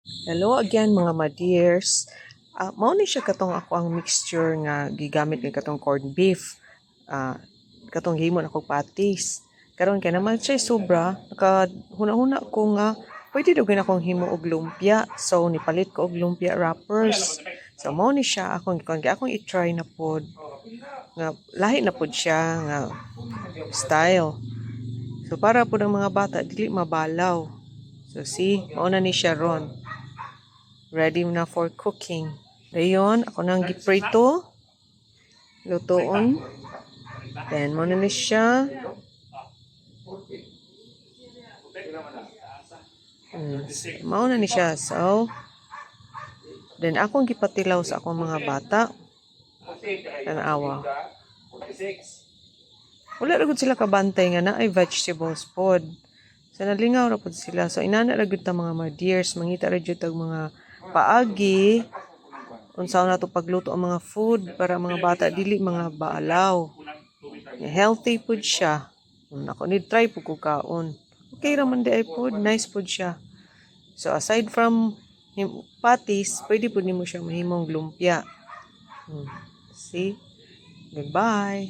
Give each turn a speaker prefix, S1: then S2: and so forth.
S1: Hello again mga ma-dears. Mao ni siya katong ako ang mixture nga gigamit ni katong corned beef. Katong gihimo na kog patis. Karon kay naman siya sobra, nakahuna-huna ko nga pwede daw gyud akong himo og lumpia. So nipalit ko og lumpia wrappers. So mao ni siya akong i-try na pod nga lahi na pod siya nga style. So para pod ang mga bata dili mabalaw. So see, mao na ni siya ron. Ready na for cooking. Dayon, ako nang giprito. Lutoon. Then, muna na siya. Mauna ni siya. So, then akong gipatilaw sa akong mga bata. Tanawa. Wala ra gud sila kabantay nga na ay vegetables pod. So, nalingaw ra pod sila. So, inana ra gud ta mga ma-dears. Mangita ra gud tag mga paagi unsaon nato pagluto ang mga food para mga bata dili mga baalaw. Healthy food siya. Ako ni try pud ko kaon. Okay ra man di ay food, nice food siya. So aside from patis, pwede pud nimo siya mahimong lumpia. See? Goodbye.